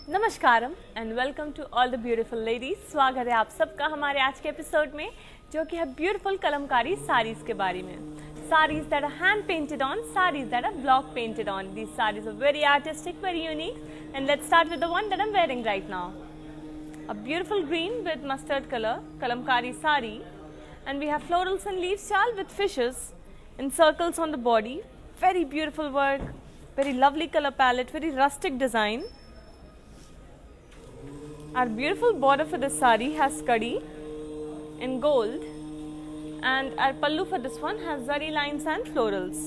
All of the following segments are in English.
नमस्कारम and welcome to all the beautiful ladies. स्वागत है आप सबका हमारे आज के एपिसोड में, जो कि है ब्यूटीफुल कलमकारी साड़ीज के बारे में। Sarees that are hand painted on, sarees that are block painted on. These sarees are very artistic, very unique. And let's start with the one that I'm wearing right now. A beautiful green with mustard color, kalamkari saree. And we have florals and leaves shawl with fishes in circles on the body. Very beautiful work, very lovely color palette, very rustic design. Our beautiful border for this saree has kadi in gold. And our pallu for this one has zari lines and florals.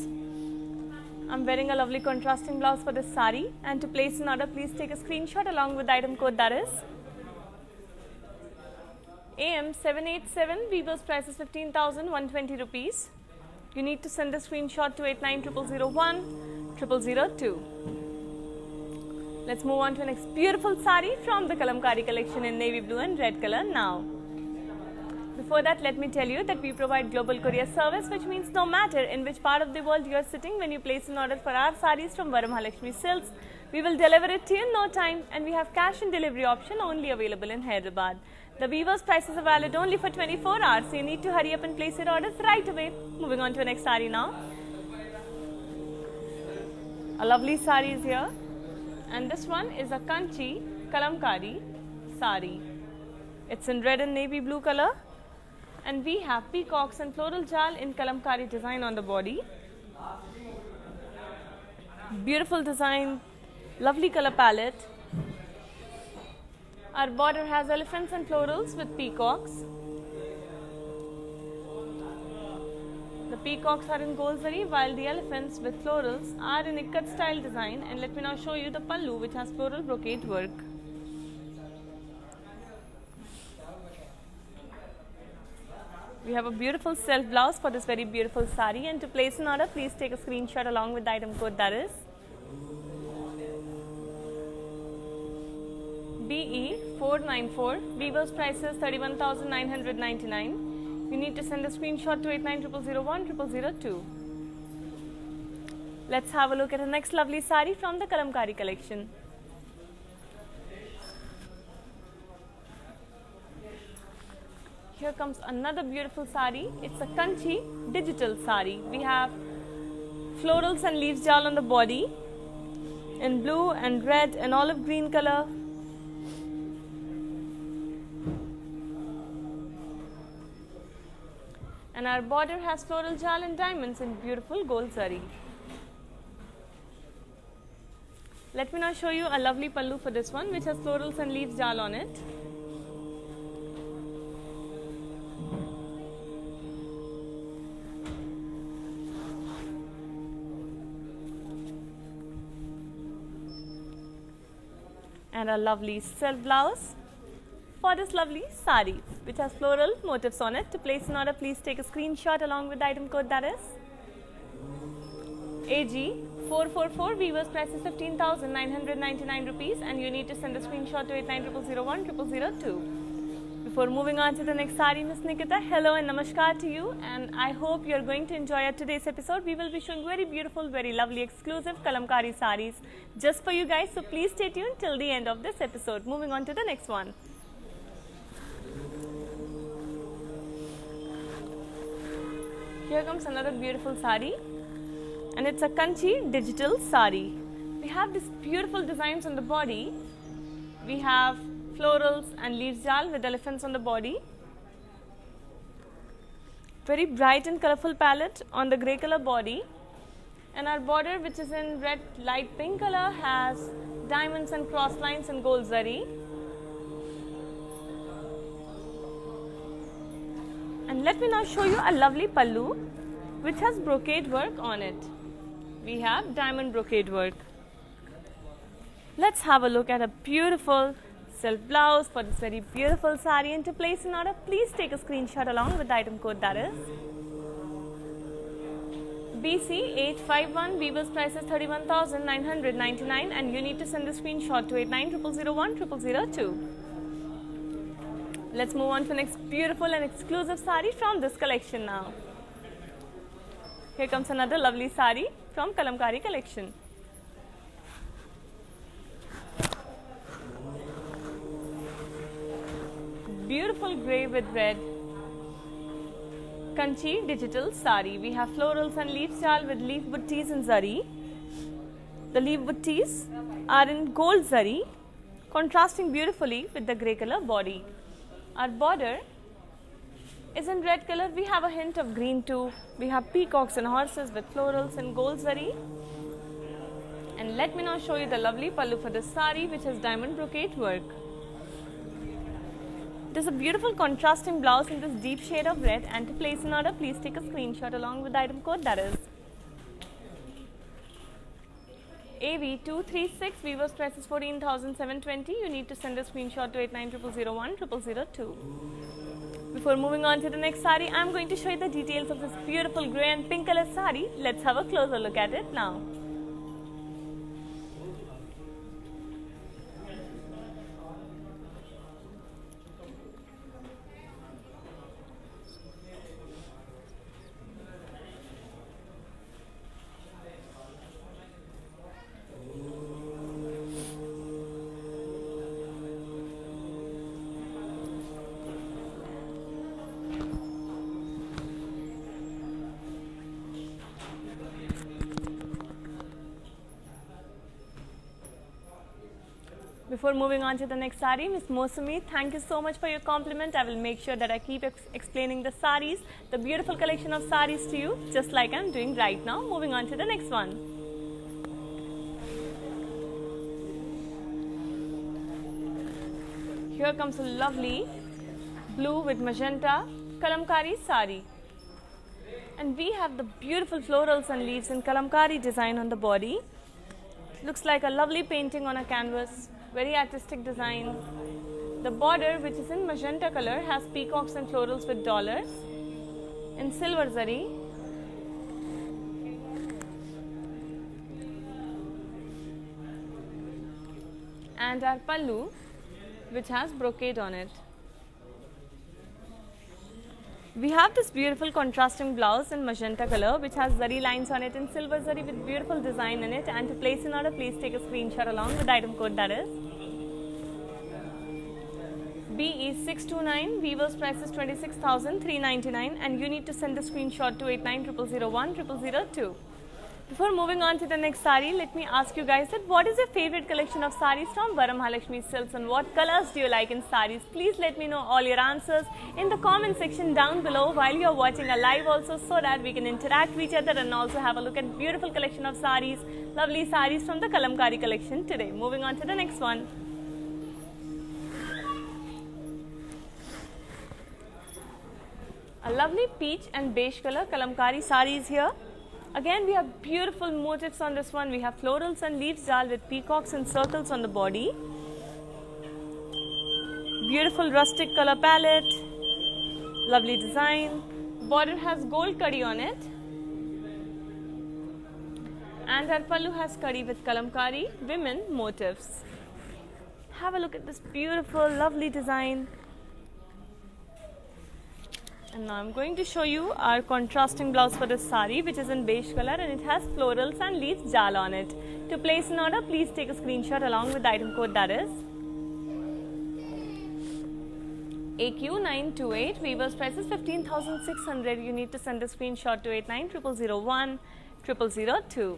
I'm wearing a lovely contrasting blouse for this saree, and to place an order, please take a screenshot along with the item code, that is AM787. Weaver's price is 15,120 rupees. You need to send the screenshot to 8900010002. Let's move on to the next beautiful saree from the Kalamkari collection in navy blue and red color now. Before that, let me tell you that we provide global courier service, which means no matter in which part of the world you are sitting, when you place an order for our sarees from Varamahalakshmi Silks, we will deliver it to you in no time, and we have cash and delivery option only available in Hyderabad. The Weaver's prices are valid only for 24 hours, so you need to hurry up and place your orders right away. Moving on to the next saree now. A lovely saree is here, and this one is a Kanchi Kalamkari saree. It's in red and navy blue color. And we have peacocks and floral jal in kalamkari design on the body. Beautiful design, lovely color palette. Our border has elephants and florals with peacocks. The peacocks are in gold zari, while the elephants with florals are in ikat style design. And let me now show you the pallu, which has floral brocade work. We have a beautiful self blouse for this very beautiful saree, and to place an order, please take a screenshot along with the item code, that is BE494. Weaver's price is 31,999. You need to send a screenshot to 8900010002. Let's have a look at the next lovely saree from the Kalamkari collection. Here comes another beautiful saree. It's a Kanchi digital saree. We have florals and leaves jal on the body in blue and red and olive green color. And our border has floral jal and diamonds in beautiful gold saree. Let me now show you a lovely pallu for this one, which has florals and leaves jal on it. And a lovely self blouse for this lovely saree, which has floral motifs on it. To place an order, please take a screenshot along with the item code, that is AG444. Weaver's price is 15,999 rupees, and you need to send a screenshot to 8900010002. Before moving on to the next saree, Miss Nikita, hello and namaskar to you, and I hope you are going to enjoy today's episode. We will be showing very beautiful, very lovely, exclusive Kalamkari sarees just for you guys, so please stay tuned till the end of this episode. Moving on to the next one. Here comes another beautiful saree, and it's a Kanchi digital saree. We have these beautiful designs on the body. We have florals and leaves jal with elephants on the body. Very bright and colorful palette on the grey color body. And our border, which is in red light pink color, has diamonds and cross lines in gold zari. And let me now show you a lovely pallu, which has brocade work on it. We have diamond brocade work. Let's have a look at a beautiful self blouse for this very beautiful saree, and to place an order, please take a screenshot along with the item code, that is BC851. Weaver's price is 31,999, and you need to send the screenshot to 8900010002. Let's move on to the next beautiful and exclusive saree from this collection now. Here comes another lovely saree from Kalamkari collection. beautiful grey with red Kanchi digital sari. We have florals and leaf style with leaf buttis in zari. The leaf buttis are in gold zari, contrasting beautifully with the grey color body. Our border is in red color. We have a hint of green too. We have peacocks and horses with florals in gold zari. And let me now show you the lovely pallu for this sari, which has diamond brocade work. It is a beautiful contrasting blouse in this deep shade of red, and to place an order, please take a screenshot along with the item code, that is AV236. Weaver's price is 14,720. You need to send a screenshot to 8900010002. Before moving on to the next sari, I am going to show you the details of this beautiful grey and pink color sari. Let's have a closer look at it now. Before moving on to the next sari, Ms. Mosumi, thank you so much for your compliment. I will make sure that I keep explaining the saris, the beautiful collection of saris to you, just like I'm doing right now. Moving on to the next one. Here comes a lovely blue with magenta kalamkari sari. And we have the beautiful florals and leaves in kalamkari design on the body. Looks like a lovely painting on a canvas. Very artistic design. The border, which is in magenta color, has peacocks and florals with dollars in silver zari. And our pallu, which has brocade on it. We have this beautiful contrasting blouse in magenta color, which has zari lines on it in silver zari with beautiful design in it. And to place an order, please take a screenshot along with the item code, that is BE629. Weaver's price is 26,399, and you need to send the screenshot to 8900010002. Before moving on to the next sari, let me ask you guys that what is your favorite collection of saris from Varamahalakshmi Silks, and what colors do you like in saris? Please let me know all your answers in the comment section down below while you are watching a live also, so that we can interact with each other and also have a look at beautiful collection of saris, lovely saris from the Kalamkari collection today. Moving on to the next one. A lovely peach and beige color Kalamkari sari is here. Again, we have beautiful motifs on this one. We have florals and leaves jal with peacocks and circles on the body. Beautiful rustic color palette. Lovely design. Border has gold kadi on it. And our pallu has kadi with kalamkari women motifs. Have a look at this beautiful, lovely design. And now I'm going to show you our contrasting blouse for this sari, which is in beige color, and it has florals and leaves jal on it. To place an order, please take a screenshot along with the item code, that is AQ928. Weaver's price is 15,600. You need to send a screenshot to 8900010002.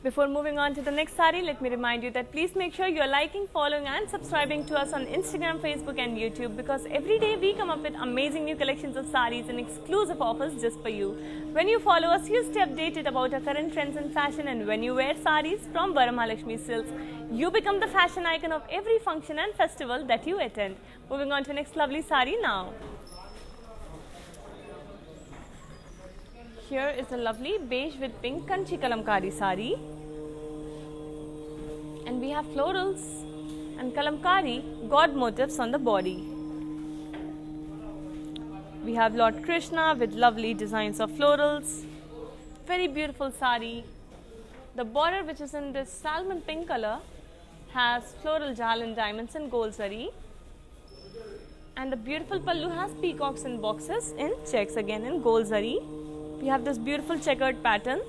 Before moving on to the next sari, let me remind you that please make sure you are liking, following and subscribing to us on Instagram, Facebook and YouTube, because every day we come up with amazing new collections of saris and exclusive offers just for you. When you follow us, you stay updated about our current trends in fashion, and when you wear saris from Varamahalakshmi Silks, you become the fashion icon of every function and festival that you attend. Moving on to the next lovely sari now. Here is a lovely beige with pink Kanchi Kalamkari sari. And we have florals and Kalamkari god motifs on the body. We have Lord Krishna with lovely designs of florals. Very beautiful sari. The border, which is in this salmon pink color, has floral jal and diamonds and gold zari. And the beautiful pallu has peacocks and boxes in checks, again in gold zari. We have this beautiful checkered pattern.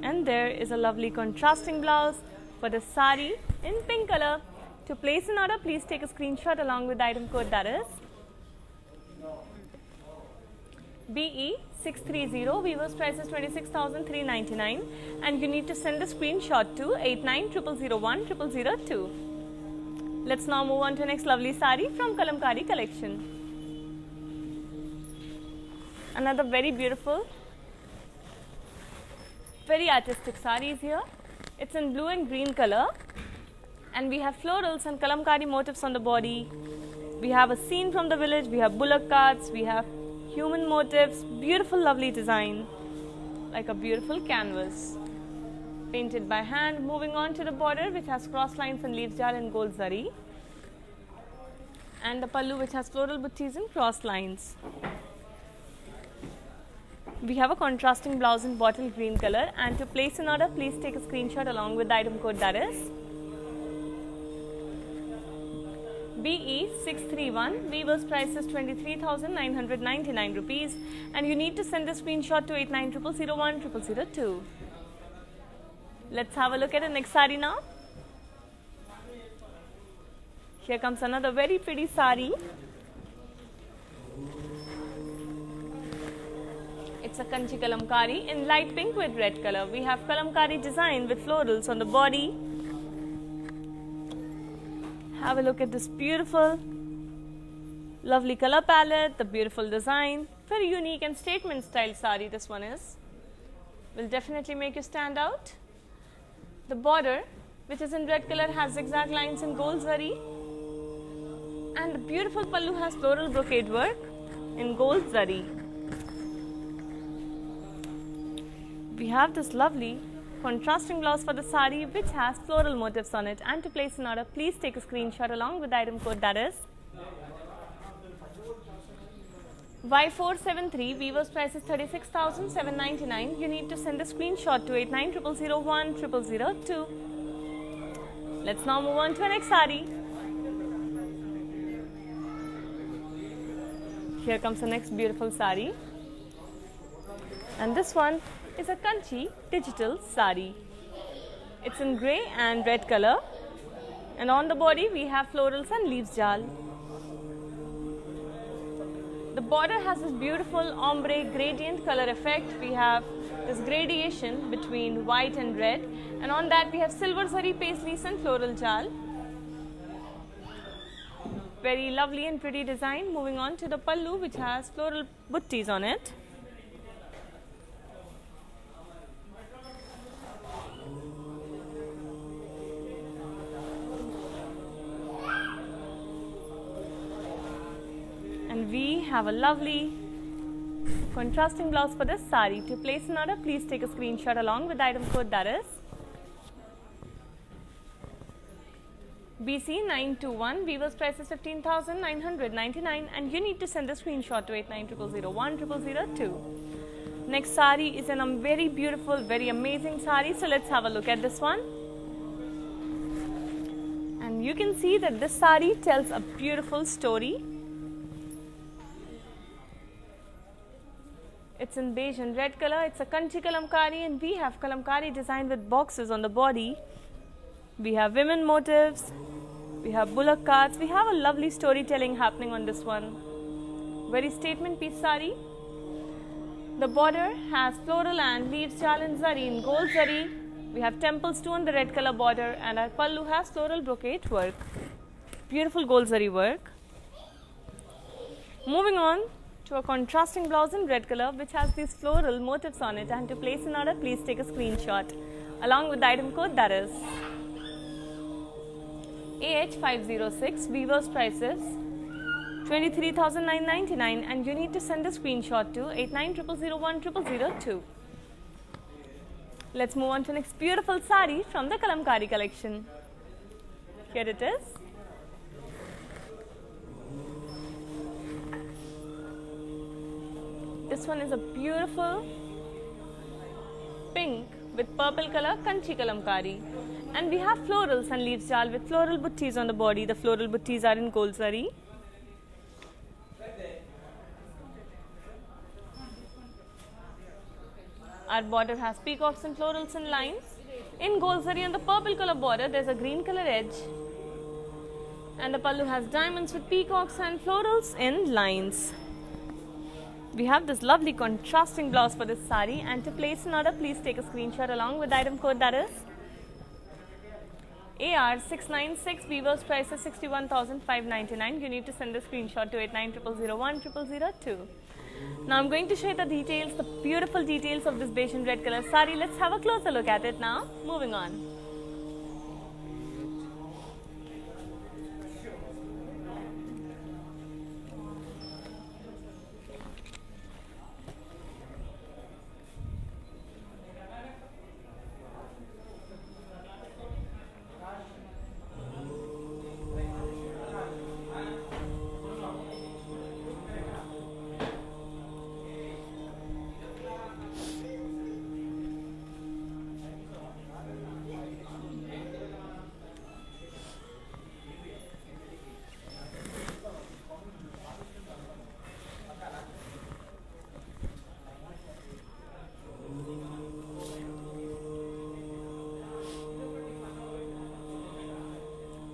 And And there is a lovely contrasting blouse for the sari in pink color. To place an order, please take a screenshot along with the item code, that is BE630. Weaver's price is 26,399 and you need to send the screenshot to 8900010002. Let's now move on to the next lovely sari from Kalamkari collection. Another very beautiful, very artistic sari is here. It's in blue and green color and we have florals and Kalamkari motifs on the body. We have a scene from the village, we have bullock carts, we have human motifs, beautiful lovely design like a beautiful canvas painted by hand. Moving on to the border which has cross lines and leaves jar and gold zari, and the pallu which has floral buttis and cross lines. We have a contrasting blouse in bottle green color, and to place an order please take a screenshot along with the item code, that is BE631. Weaver's price is 23,999 rupees and you need to send the screenshot to 8900010002. Let's have a look at the next sari now. Here comes another very pretty sari. It's a Kanchi Kalamkari in light pink with red color. We have Kalamkari design with florals on the body. Have a look at this beautiful, lovely color palette, the beautiful design. Very unique and statement style sari this one is. Will definitely make you stand out. The border, which is in red color, has zigzag lines in gold zari. And the beautiful pallu has floral brocade work in gold zari. We have this lovely contrasting blouse for the sari which has floral motifs on it, and to place an order please take a screenshot along with the item code, that is Y473. Weaver's price is 36,799. You need to send a screenshot to 8900010002. Let's now move on to our next sari. Here comes the next beautiful sari, and this one is a Kanchi digital sari. It's in grey and red color, and on the body we have florals and leaves jal. The border has this beautiful ombre gradient color effect. We have this gradation between white and red, and on that we have silver zari paisleys and floral jal. Very lovely and pretty design. Moving on to the pallu which has floral buttis on it. And we have a lovely contrasting blouse for this sari. To place an order, please take a screenshot along with the item code, that is BC921. Weaver's price is 15,999 and you need to send the screenshot to 8900010002. Next sari is a very beautiful, very amazing sari. So let's have a look at this one. And you can see that this sari tells a beautiful story. It's in beige and red color. It's a Kanchi Kalamkari and we have Kalamkari design with boxes on the body. We have women motifs, we have bullock carts, we have a lovely storytelling happening on this one. Very statement piece sari. The border has floral and leaves jal and zari in gold zari. We have temples too on the red color border, and our pallu has floral brocade work. Beautiful gold zari work. Moving on to a contrasting blouse in red color which has these floral motifs on it, and to place an order please take a screenshot along with the item code, that is AH506. Weaver's price is 23,999 and you need to send a screenshot to 8900010002. Let's move on to the next beautiful sari from the Kalamkari collection. Here it is. This one is a beautiful pink with purple color Kanchi Kalamkari, and we have florals and leaves jal with floral buttis on the body. The floral buttis are in gold zari. Our border has peacocks and florals in lines. In gold zari on the purple color border, there's a green color edge. And the pallu has diamonds with peacocks and florals in lines. We have this lovely contrasting blouse for this sari, and to place an order, please take a screenshot along with the item code that is AR696. Weaver's price is 61,599. You need to send the screenshot to 8900010002. Now I'm going to show you the details, the beautiful details of this beige and red color sari. Let's have a closer look at it now. Moving on.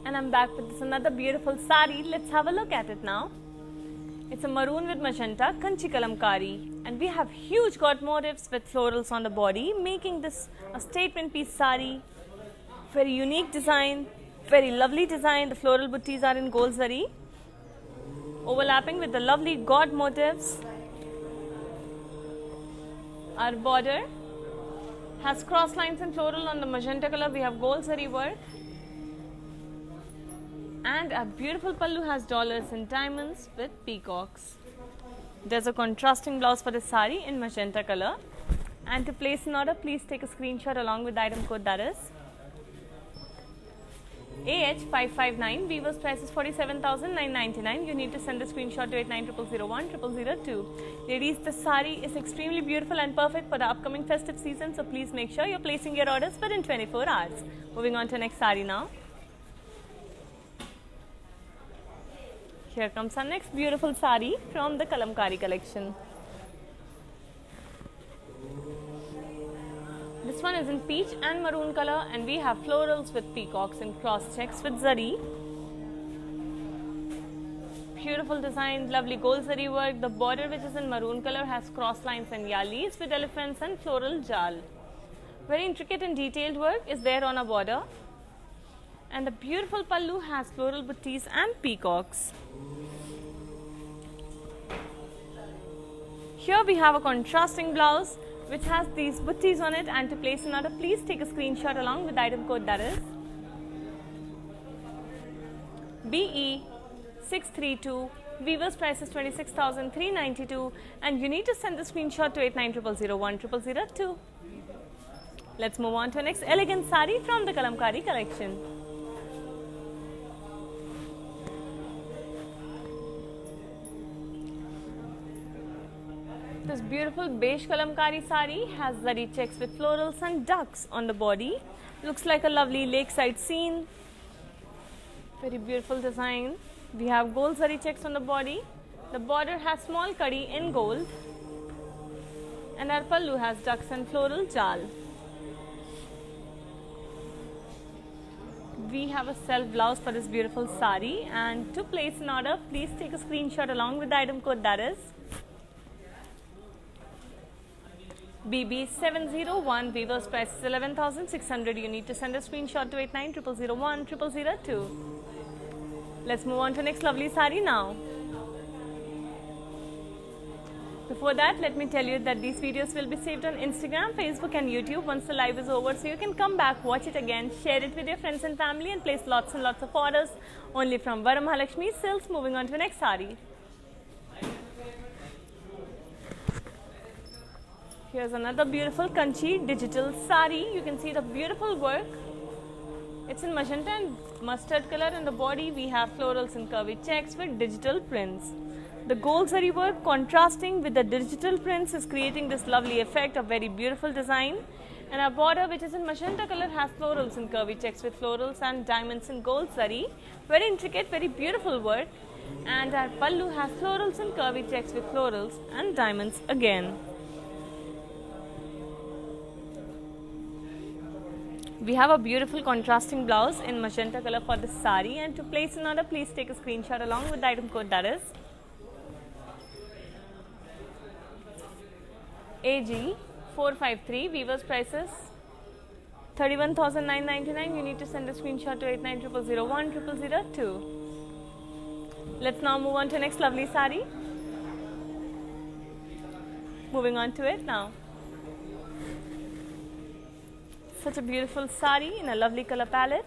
And I'm back with this another beautiful sari. Let's have a look at it now. It's a maroon with magenta kanchi kalamkari, and we have huge god motifs with florals on the body, making this a statement piece sari. Very unique design, very lovely design. The floral buttis are in gold zari, overlapping with the lovely god motifs. Our border has cross lines and floral on the magenta color. We have gold zari work. And a beautiful pallu has dollars and diamonds with peacocks. There's a contrasting blouse for the sari in magenta color. And to place an order, please take a screenshot along with the item code that is AH559. Weaver's price is 47,999. You need to send the screenshot to 8900010002. Ladies, the sari is extremely beautiful and perfect for the upcoming festive season. So please make sure you're placing your orders within 24 hours. Moving on to the next sari now. Here comes our next beautiful sari from the Kalamkari collection. This one is in peach and maroon color, and we have florals with peacocks and cross checks with zari. Beautiful design, lovely gold zari work. The border, which is in maroon color, has cross lines and yalis with elephants and floral jal. Very intricate and detailed work is there on a border. And the beautiful pallu has floral buttis and peacocks. Here we have a contrasting blouse which has these buttis on it, and to place an order, please take a screenshot along with the item code that is BE632. Weaver's price is 26,392, and you need to send the screenshot to 8900010002. Let's move on to the next elegant sari from the Kalamkari collection. This beautiful beige kalamkari sari has zari checks with florals and ducks on the body. Looks like a lovely lakeside scene. Very beautiful design. We have gold zari checks on the body. The border has small kadi in gold. And our pallu has ducks and floral jal. We have a self blouse for this beautiful sari, and to place an order, please take a screenshot along with the item code that is BB701. Weaver's price is 11,600. You need to send a screenshot to 8900010002. Let's move on to the next lovely sari now. Before that, let me tell you that these videos will be saved on Instagram, Facebook and YouTube once the live is over, so you can come back, watch it again, share it with your friends and family, and place lots and lots of orders only from Varamahalakshmi Silks. Moving on to the next sari. Here's another beautiful Kanchi digital sari. You can see the beautiful work. It's in magenta and mustard color. In the body, we have florals and curvy checks with digital prints. The gold zari work contrasting with the digital prints is creating this lovely effect of very beautiful design. And our border, which is in magenta color, has florals and curvy checks with florals and diamonds in gold zari. Very intricate, very beautiful work. And our pallu has florals and curvy checks with florals and diamonds again. We have a beautiful contrasting blouse in magenta color for this sari, and to place an order, please take a screenshot along with the item code, that is AG453. Weavers prices 31,999. You need to send a screenshot to 8900010002. Let's now move on to next lovely sari. Moving on to it now. Such a beautiful sari in a lovely color palette.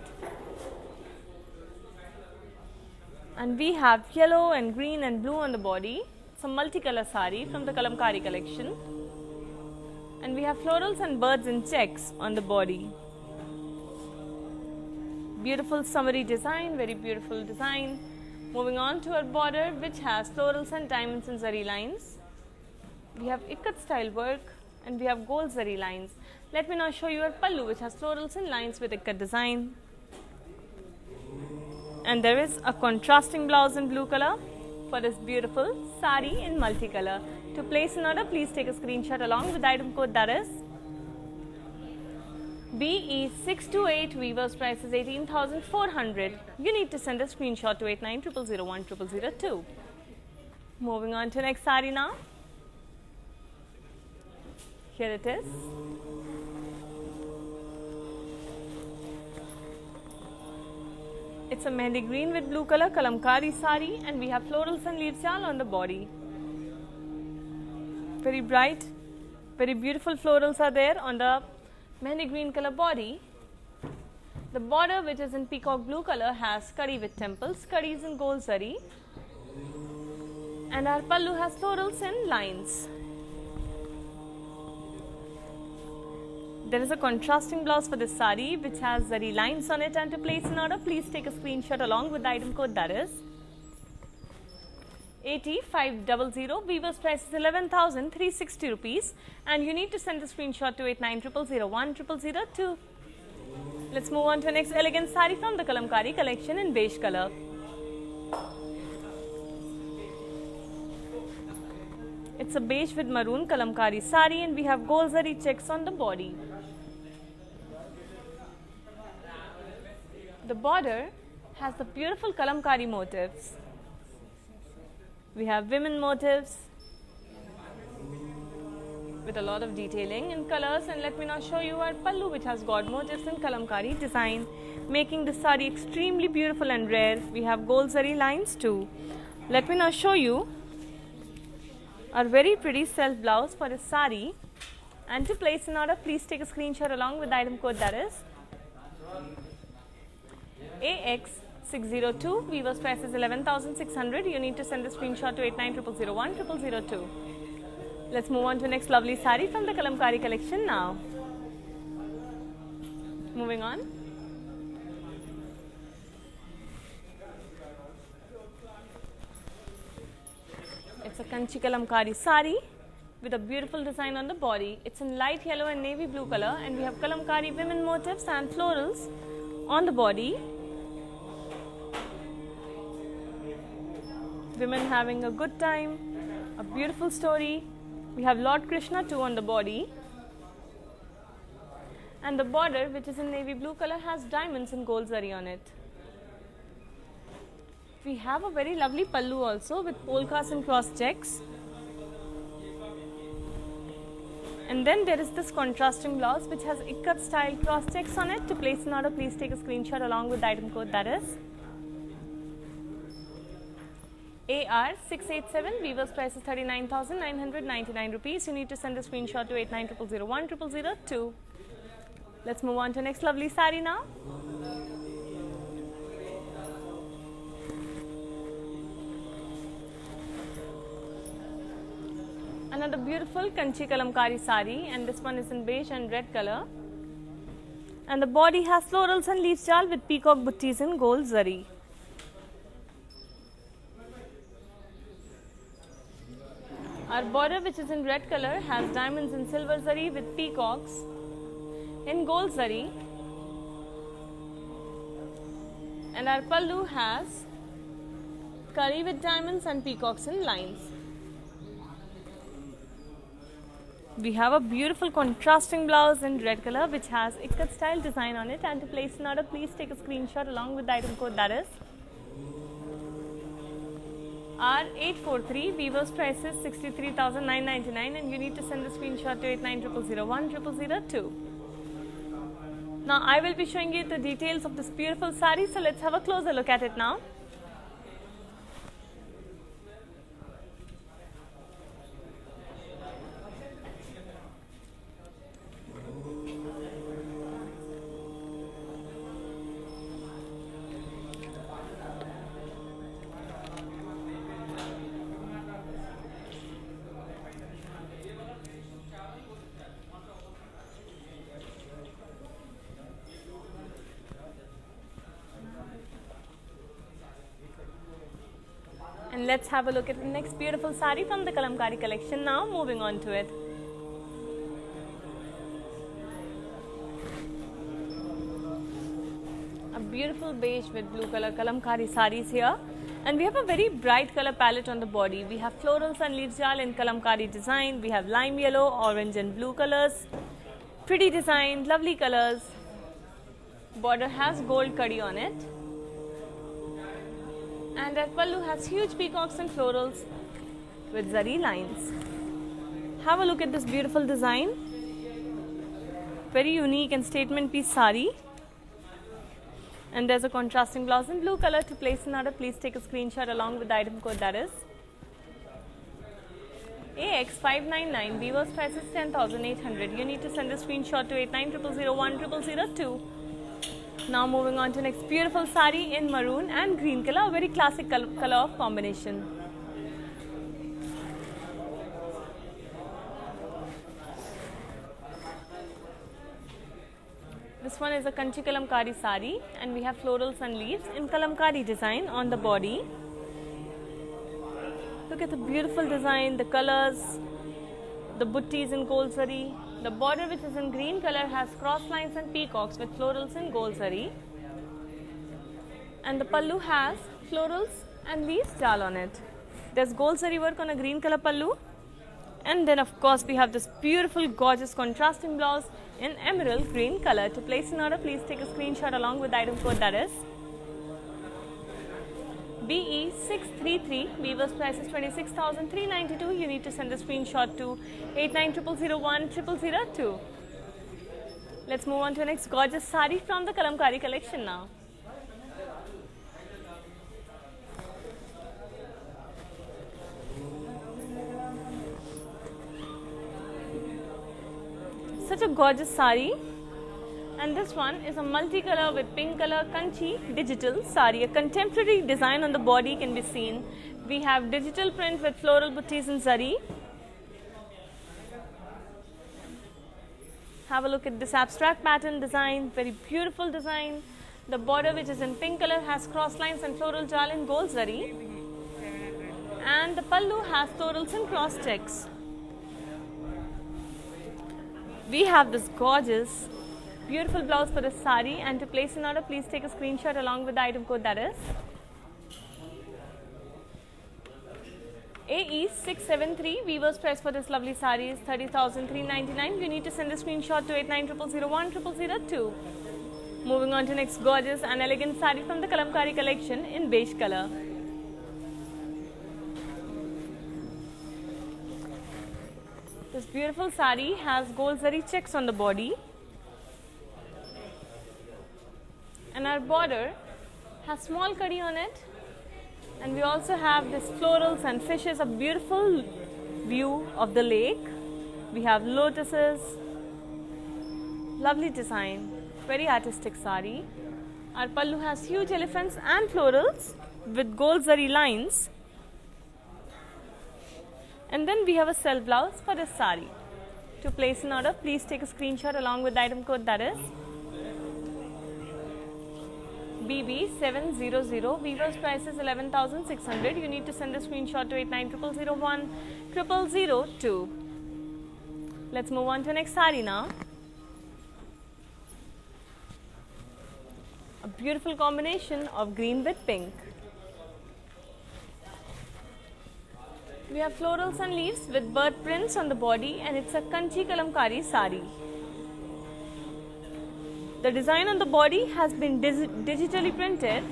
And we have yellow and green and blue on the body. It's a multicolor sari from the Kalamkari collection. And we have florals and birds in checks on the body. Beautiful summery design, very beautiful design. Moving on to our border, which has florals and diamonds and zari lines. We have ikat style work and we have gold zari lines. Let me now show you our pallu, which has florals and lines with ikat design. And there is a contrasting blouse in blue color for this beautiful sari in multicolor. To place an order, please take a screenshot along with the item code, that is BE628. Weaver's price is 18,400. You need to send a screenshot to 8900010002. Moving on to next sari now. Here it is. It's a mehndi green with blue color Kalamkari sari, and we have florals and leaves shawl on the body. Very bright, very beautiful florals are there on the mehndi green color body. The border, which is in peacock blue color, has kadi with temples. Kadi is in gold zari. And our pallu has florals and lines. There is a contrasting blouse for this sari, which has zari lines on it, and to place an order, please take a screenshot along with the item code, that is 8500. Weaver's price is 11,360 rupees, and you need to send the screenshot to 8900010002. Let's move on to the next elegant sari from the Kalamkari collection in beige color. It's a beige with maroon Kalamkari sari, and we have gold zari checks on the body. The border has the beautiful Kalamkari motifs. We have women motifs with a lot of detailing and colors, and let me now show you our pallu, which has god motifs in Kalamkari design, making the sari extremely beautiful and rare. We have gold zari lines too. Let me now show you our very pretty self blouse for a sari, and to place an order, please take a screenshot along with the item code, that is AX602. Weaver's price is 11,600. You need to send the screenshot to 8900010002. Let's move on to the next lovely sari from the Kalamkari collection now. Moving on. It's a Kanchi Kalamkari sari with a beautiful design on the body. It's in light yellow and navy blue color, and we have Kalamkari women motifs and florals on the body. Women having a good time, a beautiful story. We have Lord Krishna too on the body. And the border, which is in navy blue color, has diamonds and gold zari on it. We have a very lovely pallu also with polkas and cross checks. And then there is this contrasting blouse which has ikat style cross checks on it. To place an order, please take a screenshot along with the item code, that is AR687. Weaver's price is 39,999 rupees. You need to send a screenshot to 8900010002. Let's move on to next lovely sari now. Another beautiful Kanchi Kalamkari sari, and this one is in beige and red color. And the body has florals and leaf shawl with peacock buttis in gold zari. Our border, which is in red color, has diamonds in silver zari with peacocks in gold zari. And our pallu has curry with diamonds and peacocks in lines. We have a beautiful contrasting blouse in red color which has ikat style design on it, and to place an order please take a screenshot along with the item code, that is R843. Weaver's price is 63,999 and you need to send the screenshot to 8900010002. Now I will be showing you the details of this beautiful saree, so let's have a closer look at it now. And let's have a look at the next beautiful saree from the Kalamkari collection now, moving on to it. A beautiful beige with blue color Kalamkari sarees here, and we have a very bright color palette on the body. We have florals and leaves jal in Kalamkari design. We have lime yellow, orange and blue colors. Pretty design, lovely colors. Border has gold curry on it. And that pallu has huge peacocks and florals with zari lines. Have a look at this beautiful design. Very unique and statement piece sari. And there's a contrasting blouse in blue color. To place an order, please take a screenshot along with the item code, that is AX599. Weaver's price is 10,800. You need to send a screenshot to 8900010002. Now moving on to next beautiful saree in maroon and green color, a very classic color of combination. This one is a Kanchi Kalamkari saree, and we have florals and leaves in Kalamkari design on the body. Look at the beautiful design, the colors, the buttis in gold zari. The border, which is in green color, has cross lines and peacocks with florals in gold zari. And the pallu has florals and leaves jal on it. There's gold zari work on a green color pallu. And then of course we have this beautiful gorgeous contrasting blouse in emerald green color. To place an order, please take a screenshot along with the item code, that is BE633. Weaver's price is 26,392. You need to send the screenshot to 8900010002. Let's move on to the next gorgeous saree from the Kalamkari collection now. Such a gorgeous saree. And this one is a multicolor with pink color Kanchi digital saree. A contemporary design on the body can be seen. We have digital print with floral buttis and zari. Have a look at this abstract pattern design, very beautiful design. The border, which is in pink color, has cross lines and floral jal in gold zari. And the pallu has florals and cross checks. We have this gorgeous beautiful blouse for this saree, and to place an order, please take a screenshot along with the item code, that is AE673. Weaver's price for this lovely saree is 30,399. You need to send a screenshot to 8900010002. Moving on to next gorgeous and elegant saree from the Kalamkari collection in beige color. This beautiful saree has gold zari checks on the body. And our border has small curry on it, and we also have this florals and fishes, a beautiful view of the lake. We have lotuses, lovely design, very artistic saree. Our pallu has huge elephants and florals with gold zari lines, and then we have a self blouse for this saree. To place an order, please take a screenshot along with the item code, that is BB700. Weaver's price is 11,600. You need to send a screenshot to 8900010002. Let's move on to the next saree now. A beautiful combination of green with pink. We have florals and leaves with bird prints on the body, and it's a Kanchi Kalamkari sari. The design on the body has been digitally printed,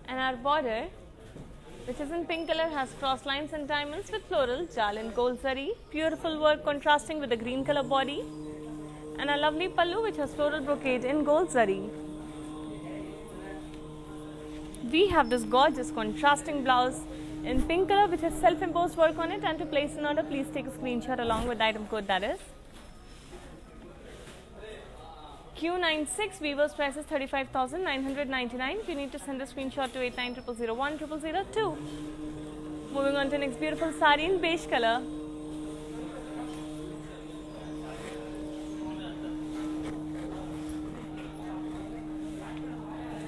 and our border, which is in pink color, has cross lines and diamonds with floral jal and gold zari. Beautiful work contrasting with the green color body, and a lovely pallu which has floral brocade in gold zari. We have this gorgeous contrasting blouse in pink color which has self-imposed work on it, and to place an order, please take a screenshot along with the item code, that is Q96. Weaver's price is 35,999. You need to send a screenshot to 8900010002. Moving on to next beautiful sari in beige color.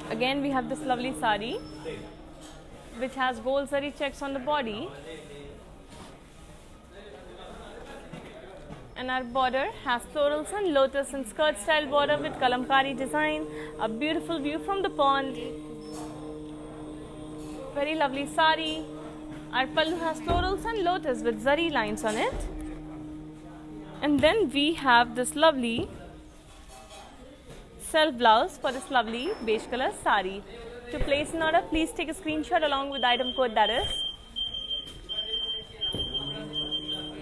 Again, we have this lovely sari which has gold zari checks on the body, and our border has florals and lotus and skirt style border with kalamkari design. A beautiful view from the pond. Very lovely sari. Our pallu has florals and lotus with zari lines on it. And then we have this lovely self blouse for this lovely beige color sari. To place an order, please take a screenshot along with the item code, that is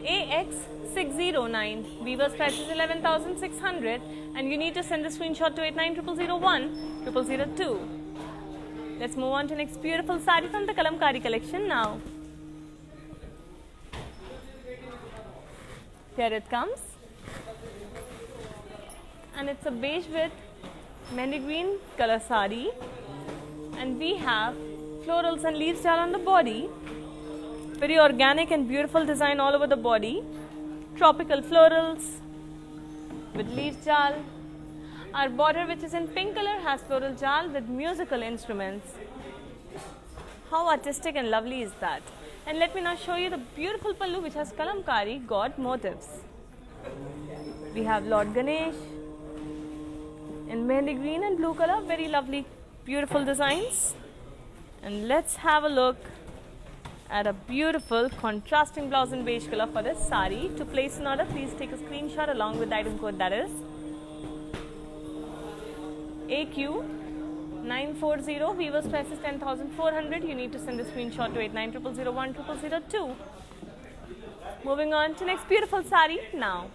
AX609. Weaver's price is 11,600, and you need to send the screenshot to 8900010002. Let's move on to next beautiful sari from the Kalamkari collection now. Here it comes, and it's a beige with mehndi green color sari, and we have florals and leaves jal on the body. Very organic and beautiful design all over the body. Tropical florals with leaves jal. Our border, which is in pink color, has floral jal with musical instruments. How artistic and lovely is that? And let me now show you the beautiful pallu which has Kalamkari god motifs. We have Lord Ganesh in mehndi green and blue color. Very lovely, beautiful designs. And let's have a look at a beautiful contrasting blouse in beige color for this sari. To place an order, please take a screenshot along with the item code, that is AQ940. Weaver's price is 10,400. You need to send the screenshot to 8900010002. Moving on to next beautiful sari now.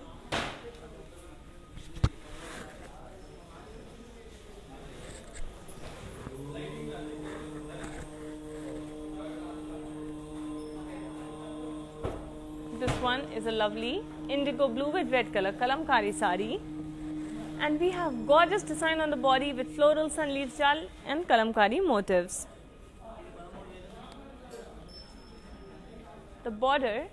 This one is a lovely indigo blue with red color Kalamkari sari, and we have gorgeous design on the body with florals and leaves jal and Kalamkari motifs. The border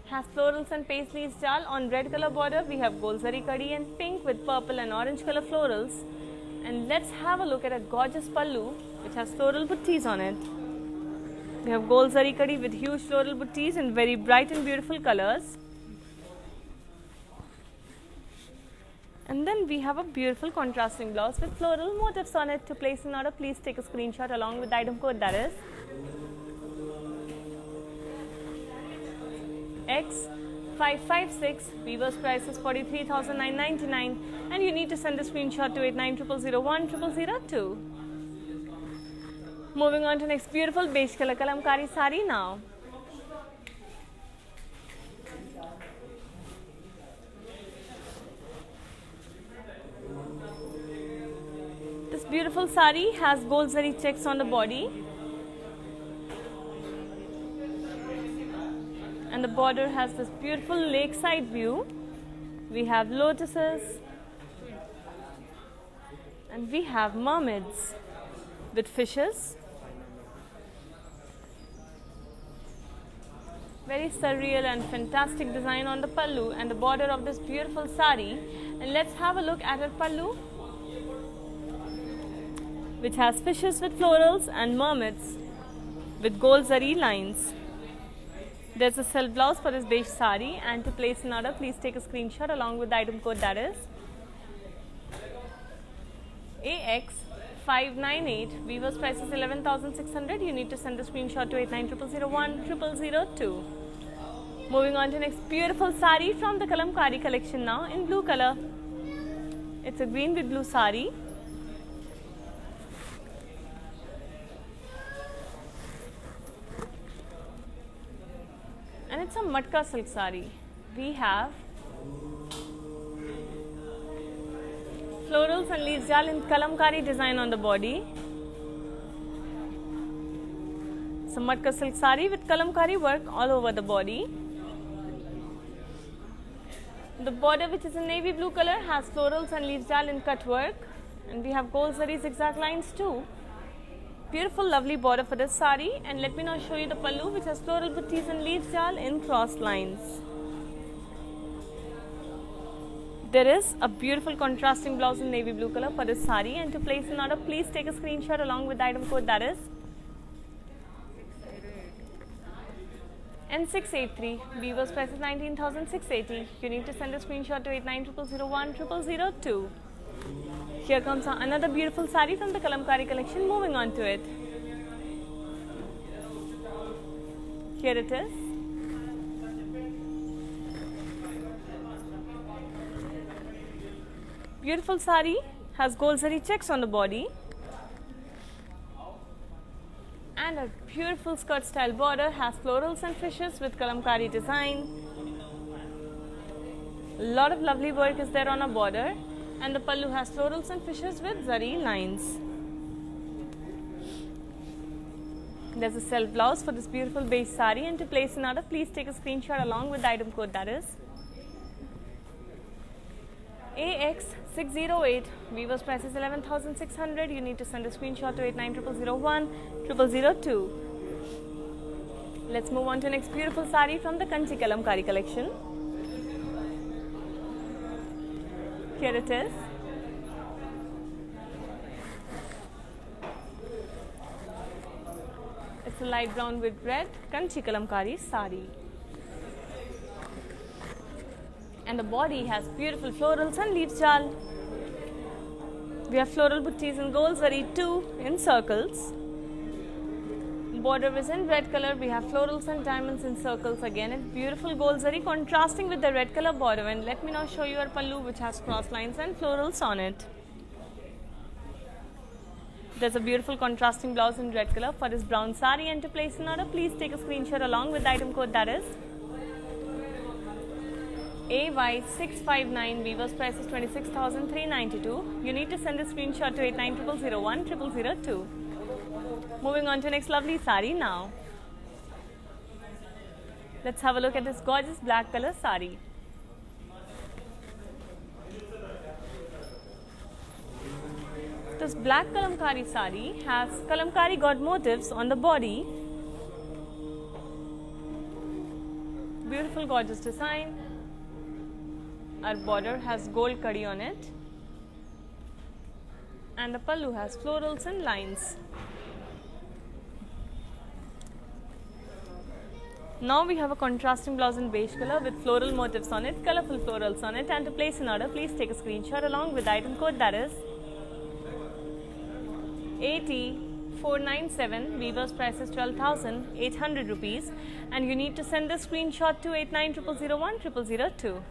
has florals and paisleys jal on red color border. We have gold zari kadi and pink with purple and orange color florals. And let's have a look at a gorgeous pallu which has floral buttees on it. We have gold zari kadi with huge floral buttees in very bright and beautiful colors. And then we have a beautiful contrasting blouse with floral motifs on it. To place an order, please take a screenshot along with the item code, that is X556. Weaver's price is 43,999, and you need to send the screenshot to 8900010002. Moving on to next beautiful beige color Kalamkari sari now. This beautiful sari has gold zari checks on the body, and the border has this beautiful lakeside view. We have lotuses, and we have mermaids with fishes. Very surreal and fantastic design on the pallu and the border of this beautiful sari. And let's have a look at her pallu, which has fishes with florals and mermaids with gold zari lines. There's a self blouse for this beige sari, and to place an order, please take a screenshot along with the item code, that is AX598, Weaver's price is 11,600. You need to send the screenshot to 8900010002. Moving on to next beautiful sari from the Kalamkari collection now in blue color. It's a green with blue sari. And it's a matka silk sari. We have florals and leaves jal in Kalamkari design on the body. It's a matka silk sari with Kalamkari work all over the body. The border, which is in navy blue color, has florals and leaves jal in cut work, and we have gold zari zigzag lines too. Beautiful lovely border for this sari, and let me now show you the pallu, which has floral buttis and leaves jal in cross lines. There is a beautiful contrasting blouse in navy blue color for this sari, and to place an order, please take a screenshot along with the item code, that is N683. Weaver's price is 19,680. You need to send a screenshot to 8900010002. Here comes another beautiful sari from the Kalamkari collection. Moving on to it. Here it is. Beautiful sari, has gold zari checks on the body. And a beautiful skirt style border, has florals and fishes with Kalamkari design. A lot of lovely work is there on a border, and the pallu has florals and fishes with zari lines. There's a self blouse for this beautiful beige sari, and to place an order, please take a screenshot along with the item code, that is AX608. Weaver's price is 11,600. You need to send a screenshot to 8900010002. Let's move on to next beautiful sari from the Kanchi Kalamkari collection. Here it is. It's a light brown with red Kanchi Kalamkari sari. And the body has beautiful florals and leaves jal. We have floral buttis in gold zari too in circles. Border is in red color. We have florals and diamonds in circles again. It's beautiful gold zari contrasting with the red color border. And let me now show you our pallu, which has cross lines and florals on it. There's a beautiful contrasting blouse in red color for this brown sari, and to place an order, please take a screenshot along with the item code, that is AY659. Weaver's price is 26,392. You need to send a screenshot to 8900010002. Moving on to next lovely sari now. Let's have a look at this gorgeous black color sari. This black Kalamkari sari has Kalamkari god motifs on the body. Beautiful gorgeous design. Our border has gold kadi on it, and the pallu has florals and lines. Now we have a contrasting blouse in beige color with floral motifs on it, colorful florals on it, and to place an order, please take a screenshot along with the item code, that is AT497. Weaver's price is 12,800 rupees, and you need to send the screenshot to 8900010002.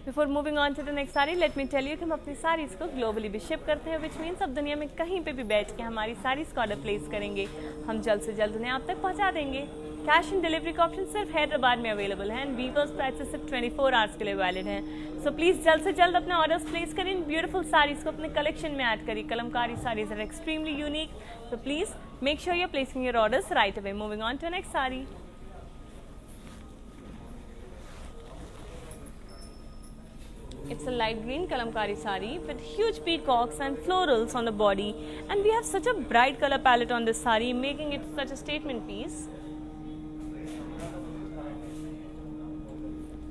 Before moving on to the next sari, let me tell you कि हम अपनी साड़ीज़ को globally भी ship करते हैं, which means अब दुनिया में कहीं पे भी बैठ के हमारी साड़ीज़ का ऑर्डर प्लेस करेंगे, हम जल्द से जल्द उन्हें आप तक पहुंचा देंगे. कैश एंड डिलीवरी का ऑप्शन सिर्फ हैदराबाद में अवेलेबल है, एंड वीवर्स प्राइसेस सिर्फ 24 आवर्स के लिए वैलिड हैं. सो प्लीज़ जल्द से जल्द अपने ऑर्डर्स प्लेस करें, इन ब्यूटीफुल साड़ीज़ को अपने कलेक्शन में ऐड करिए. Kalamkari saris are extremely unique, so please make sure you are placing your orders right away. Moving on to next sari. It's a light green kalamkari sari with huge peacocks and florals on the body, and we have such a bright color palette on this sari, making it such a statement piece.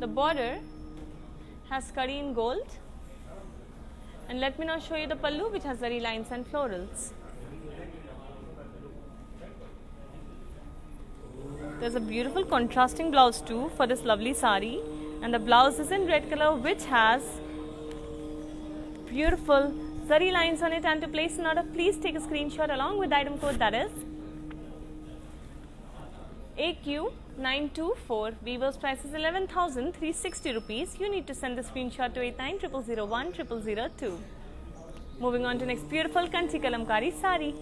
The border has kadi in gold, and let me now show you the pallu, which has zari lines and florals. There's a beautiful contrasting blouse too for this lovely sari. And the blouse is in red color, which has beautiful zari lines on it, and to place an order, please take a screenshot along with the item code that is AQ924. Weaver's price is 11,360 rupees. You need to send the screenshot to 8900010002. Moving on to next beautiful Kanchi Kalamkari sari.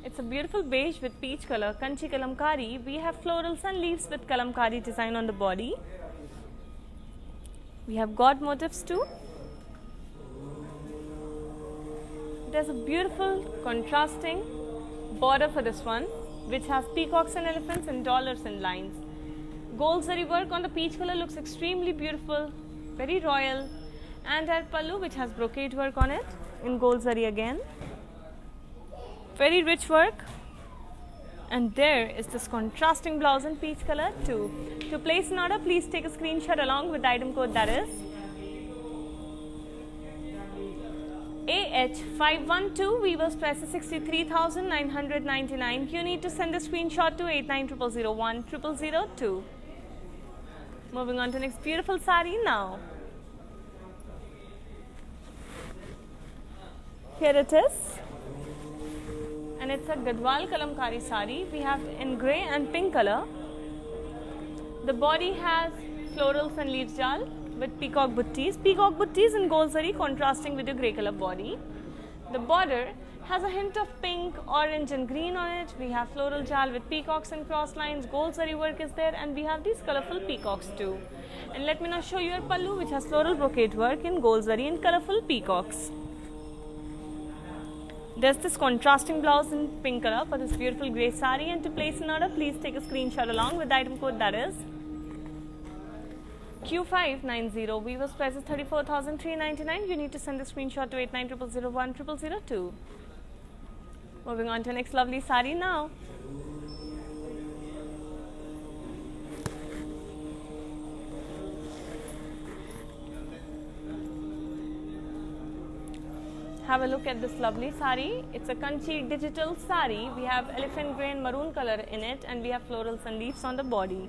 It's a beautiful beige with peach color, Kanchi Kalamkari. We have florals and leaves with Kalamkari design on the body. We have god motifs too. There's a beautiful contrasting border for this one, which has peacocks and elephants and dollars and lines. Gold zari work on the peach color looks extremely beautiful, very royal. And our pallu, which has brocade work on it in gold zari again. Very rich work. And there is this contrasting blouse in peach color too. To place an order, please take a screenshot along with the item code that is AH512. Weaver's price is 63,999. You need to send the screenshot to 8900010002. Moving on to next beautiful sari now. Here it is. And it's a Gadwal Kalamkari sari. We have in grey and pink color. The body has florals and leaves jal with peacock buttis. Peacock buttis in gold zari contrasting with your grey color body. The border has a hint of pink, orange and green on it. We have floral jal with peacocks and cross lines. Gold zari work is there, and we have these colorful peacocks too. And let me now show you our pallu, which has floral brocade work in gold zari and colorful peacocks. There's this contrasting blouse in pink color for this beautiful grey sari, and to place an order, please take a screenshot along with the item code that is Q590. Weaver's price is 34,399. You need to send the screenshot to 8900010002. Moving on to next lovely sari now. Have a look at this lovely sari. It's a Kanchi digital sari. We have elephant grey and maroon color in it, and we have florals and leaves on the body.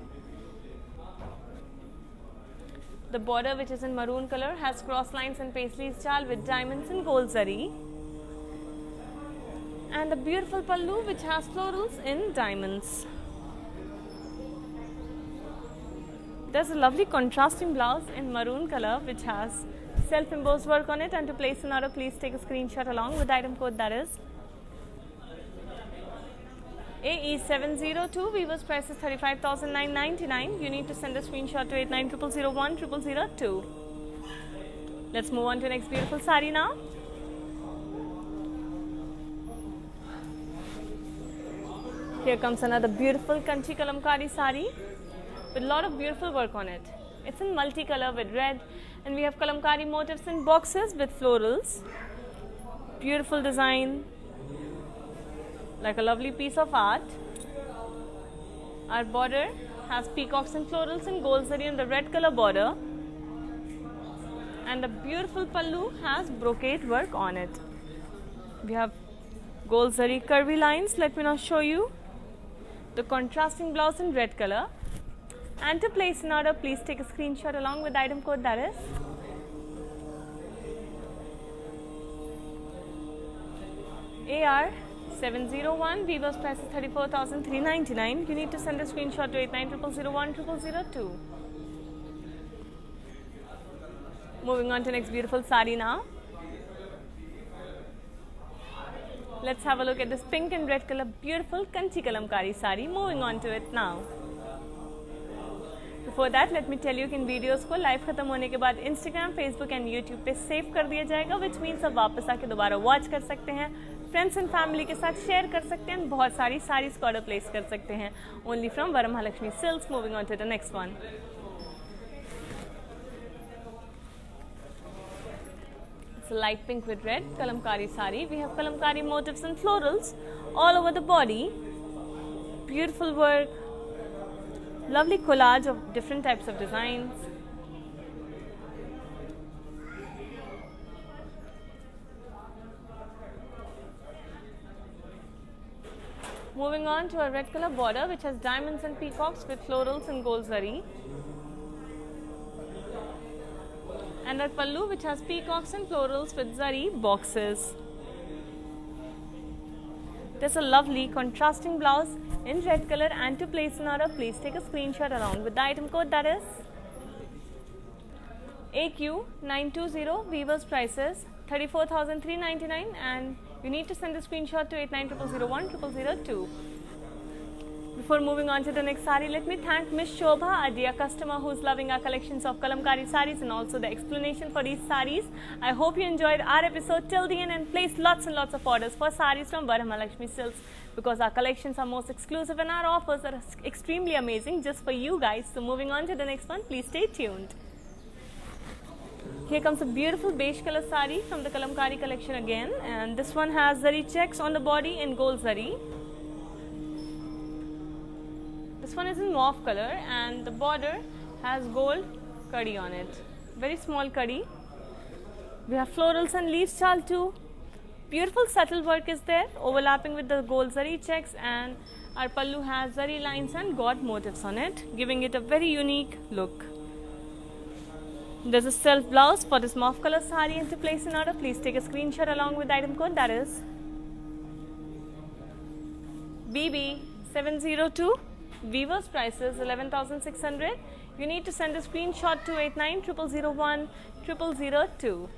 The border, which is in maroon color, has cross lines and paisleys jal with diamonds and gold zari. And the beautiful pallu, which has florals in diamonds. There's a lovely contrasting blouse in maroon color, which has self-embossed work on it, and to place an order, please take a screenshot along with the item code that is AE702. Weaver's price is 35,999. You need to send a screenshot to 8900010002. Let's move on to the next beautiful sari now. Here comes another beautiful Kanchi Kalamkari sari with a lot of beautiful work on it. It's in multicolor with red, and we have Kalamkari motifs in boxes with florals. Beautiful design, like a lovely piece of art. Our border has peacocks and florals in gold zari on the red color border, and the beautiful pallu has brocade work on it. We have gold zari curvy lines. Let me now show you the contrasting blouse in red color. And to place an order, please take a screenshot along with the item code that is AR701. Weaver's price is 34,399. You need to send a screenshot to 8900010002. Moving on to next beautiful sari now. Let's have a look at this pink and red color beautiful Kanchi Kalamkari sari. Moving on to it now. Before that, let me tell you कि इन videos को live खत्म होने के बाद Instagram, Facebook and YouTube पे save कर दिया जाएगा, विच मीन्स आप वापस आके दोबारा वॉच कर सकते हैं, फ्रेंड्स एंड फैमिली के साथ शेयर कर सकते हैं, बहुत सारी सारीज को ऑर्डर प्लेस कर सकते हैं only from Varamahalakshmi Silks. Moving on to the next one. It's a light pink with red Kalamkari sari. We have Kalamkari motifs and florals all over the body. Beautiful work. Lovely collage of different types of designs. Moving on to a red color border which has diamonds and peacocks with florals and gold zari. And our pallu which has peacocks and florals with zari boxes. There's a lovely contrasting blouse in red color, and to place an order, please take a screenshot along with the item code, that is AQ920. Weavers prices 34,399, and you need to send the screenshot to 8900010002. Before moving on to the next sari, let me thank Miss Shobha, a dear customer who's loving our collections of kalamkari saris and also the explanation for these saris. I hope you enjoyed our episode till the end and placed lots and lots of orders for saris from Varamahalakshmi Silks, because our collections are most exclusive and our offers are extremely amazing just for you guys. So moving on to the next one, please stay tuned. Here comes a beautiful beige color sari from the kalamkari collection again, and this one has zari checks on the body in gold zari. This one is in mauve color and the border has gold kadi on it. Very small kadi. We have florals and leaves chal too. Beautiful subtle work is there, overlapping with the gold zari checks, and our pallu has zari lines and god motifs on it, giving it a very unique look. There's a self blouse for this mauve color sari, and to place an order, please take a screenshot along with the item code, that is BB702. Weavers prices 11,600. You need to send a screenshot to 8900010002.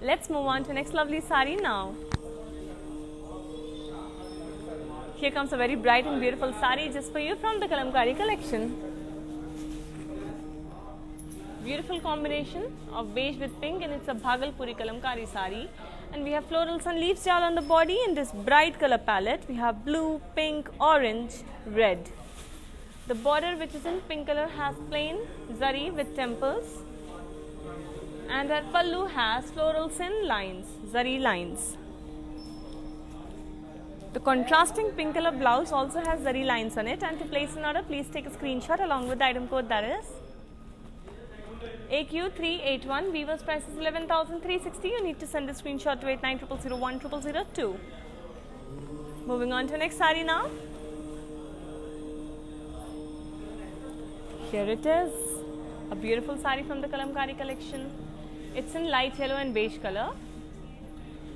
Let's move on to next lovely sari now. Here comes a very bright and beautiful sari just for you from the kalamkari collection. Beautiful combination of beige with pink, and it's a Bhagalpuri kalamkari sari. And we have florals and leaves jal on the body in this bright color palette. We have blue, pink, orange, red. The border, which is in pink color, has plain zari with temples, and our pallu has florals in lines, zari lines. The contrasting pink color blouse also has zari lines on it, and to place an order, please take a screenshot along with the item code, that is AQ381. Weavers price is 11,360. You need to send a screenshot to 8900010002. Moving on to next sari now. Here it is, a beautiful sari from the kalamkari collection. It's in light yellow and beige color,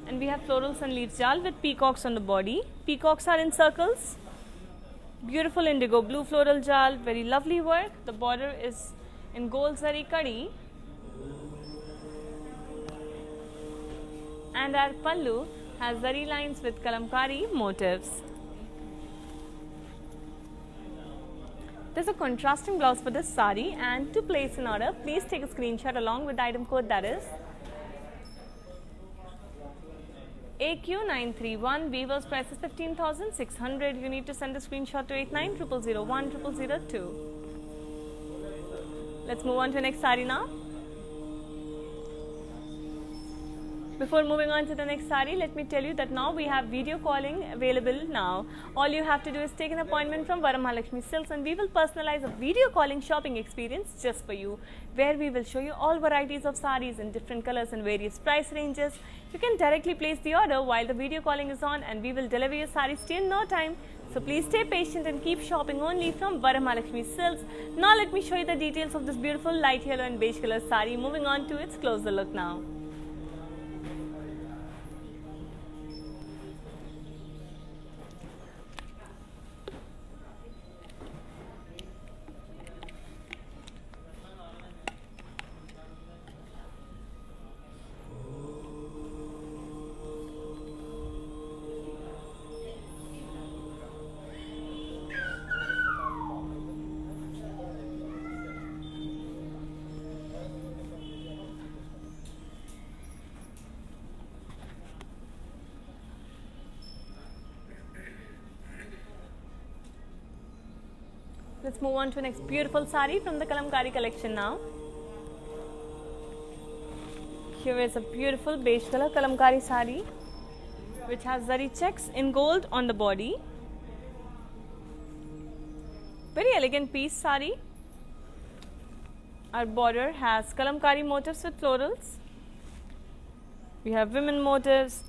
and we have florals and leaves jal with peacocks on the body. Peacocks are in circles. Beautiful indigo blue floral jal, very lovely work. The border is in gold zari kadi, and our pallu has zari lines with kalamkari motifs. There's a contrasting blouse for this sari, and to place an order, please take a screenshot along with the item code, that is AQ931. Weavers price is 15,600. You need to send a screenshot to 8900010002. Let's move on to the next sari now. Before moving on to the next sari, let me tell you that now we have video calling available now. All you have to do is take an appointment from Varamahalakshmi Silks, and we will personalize a video calling shopping experience just for you, where we will show you all varieties of saris in different colors and various price ranges. You can directly place the order while the video calling is on, and we will deliver your saris to you in no time. So please stay patient and keep shopping only from Varamahalakshmi Silks. Now let me show you the details of this beautiful light yellow and beige color sari. Moving on to its closer look now. Let's move on to the next beautiful sari from the kalamkari collection now. Here is a beautiful beige color kalamkari sari which has zari checks in gold on the body. Very elegant piece sari. Our border has kalamkari motifs with florals. We have women motifs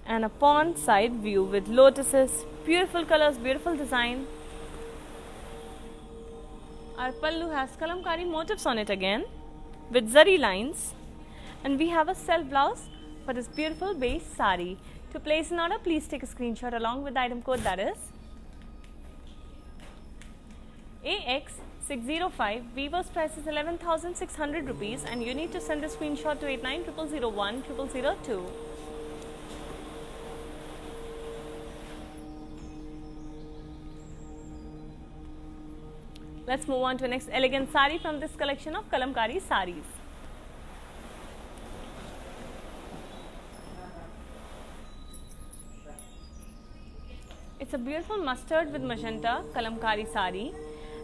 and a pond side view with lotuses, beautiful colors, beautiful design. Our pallu has kalamkari motifs on it again with zari lines, and we have a self blouse for this beautiful beige sari. To place an order, please take a screenshot along with the item code, that is AX605. Weaver's price is 11,600 rupees, and you need to send a screenshot to 8900010002. Let's move on to the next elegant sari from this collection of kalamkari saris. It's a beautiful mustard with magenta kalamkari sari,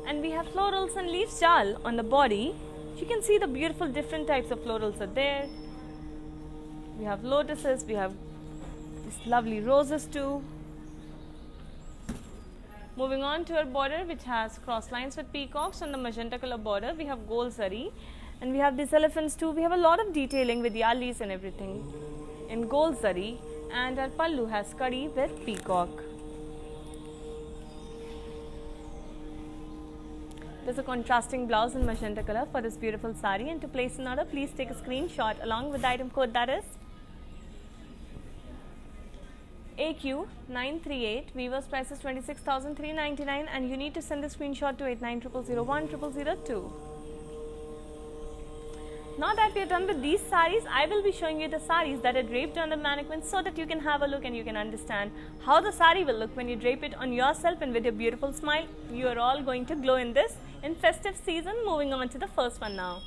and we have florals and leaf jal on the body. You can see the beautiful different types of florals are there. We have lotuses, we have these lovely roses too. Moving on to our border, which has cross lines with peacocks. On the magenta color border, we have gold zari, and we have these elephants too. We have a lot of detailing with yalis and everything in gold zari, and our pallu has kadi with peacock. There's a contrasting blouse in magenta color for this beautiful sari, and to place an order, please take a screenshot along with the item code, that is AQ938. Weaver's price is 26,399, and you need to send the screenshot to 8900010002. Now that we are done with these saris, I will be showing you the saris that are draped on the mannequin so that you can have a look and you can understand how the sari will look when you drape it on yourself, and with your beautiful smile, you are all going to glow in this in festive season. Moving on to the first one now.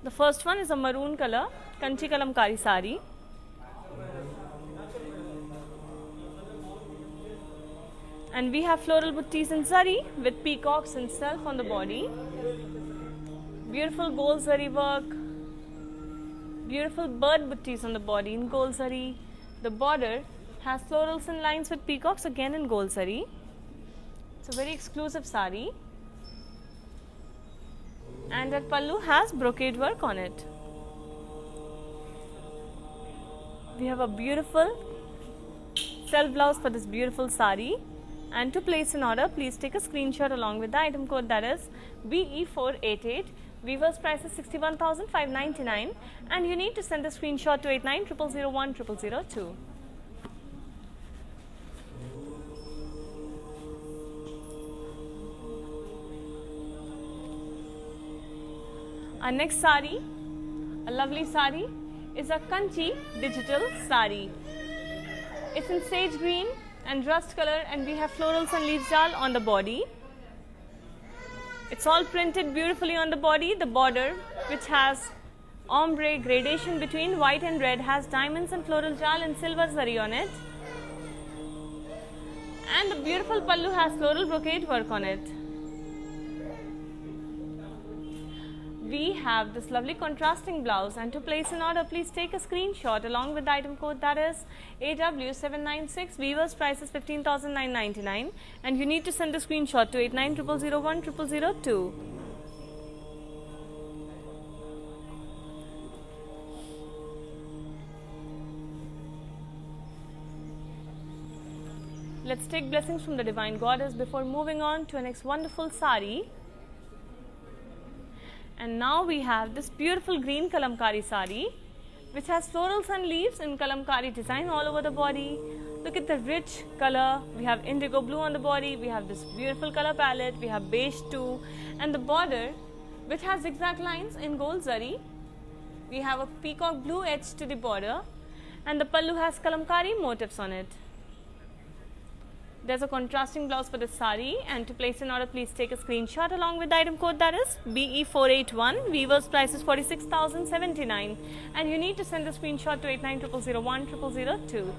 The first one is a maroon color Kanchi kalamkari sari. And we have floral buttis in zari with peacocks and self on the body. Beautiful gold zari work. Beautiful bird buttis on the body in gold zari. The border has florals and lines with peacocks again in gold zari. It's a very exclusive sari. And that pallu has brocade work on it. We have a beautiful self blouse for this beautiful sari. And to place an order, please take a screenshot along with the item code, that is BE488. Weaver's price is 61,599, and you need to send the screenshot to 8900010002. Our next sari, a lovely sari, is a Kanchi digital sari. It's in sage green and rust color, and we have florals and leaf jal on the body. It's all printed beautifully on the body. The border, which has ombre gradation between white and red, has diamonds and floral jal and silver zari on it. And the beautiful pallu has floral brocade work on it. We have this lovely contrasting blouse, and to place an order, please take a screenshot along with the item code, that is AW796. Weaver's price is 15,999, and you need to send the screenshot to 8900010002. Let's take blessings from the Divine Goddess before moving on to our next wonderful sari. And now we have this beautiful green kalamkari sari, which has florals and leaves in kalamkari design all over the body. Look at the rich color. We have indigo blue on the body. We have this beautiful color palette. We have beige too. And the border, which has zigzag lines in gold zari. We have a peacock blue edge to the border. And the pallu has kalamkari motifs on it. There's a contrasting blouse for the sari, and to place an order, please take a screenshot along with the item code, that is BE481. Weaver's price is 46,079, and you need to send the screenshot to 8900010002.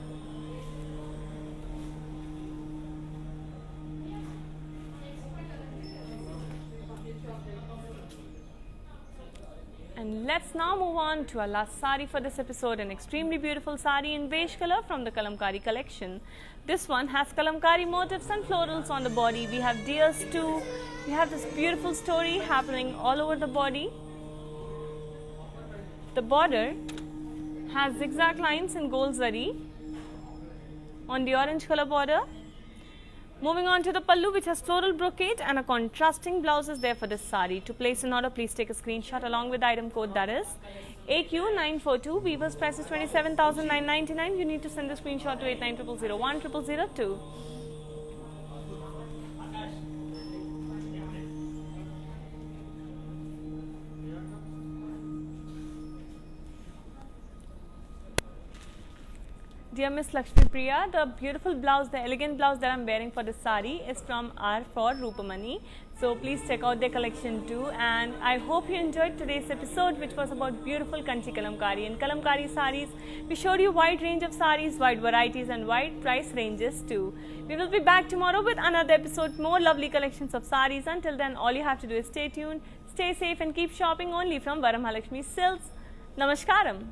And let's now move on to our last sari for this episode, an extremely beautiful sari in beige color from the Kalamkari collection. This one has Kalamkari motifs and florals on the body. We have deers too. We have this beautiful story happening all over the body. The border has zigzag lines in gold zari on the orange color border. Moving on to the pallu, which has floral brocade and a contrasting blouse is there for this sari. To place an order, please take a screenshot along with the item code, that is AQ942. Weaver's price is 27,999. You need to send the screenshot to 8900010002. Dear Miss Lakshmi Priya, the beautiful blouse, the elegant blouse that I am wearing for this sari is from R4 Rupamani. So please check out their collection too. And I hope you enjoyed today's episode, which was about beautiful Kanchi Kalamkari and Kalamkari saris. We showed you wide range of saris, wide varieties and wide price ranges too. We will be back tomorrow with another episode, more lovely collections of saris. Until then, all you have to do is stay tuned, stay safe and keep shopping only from Varamahalakshmi Silks. Namaskaram.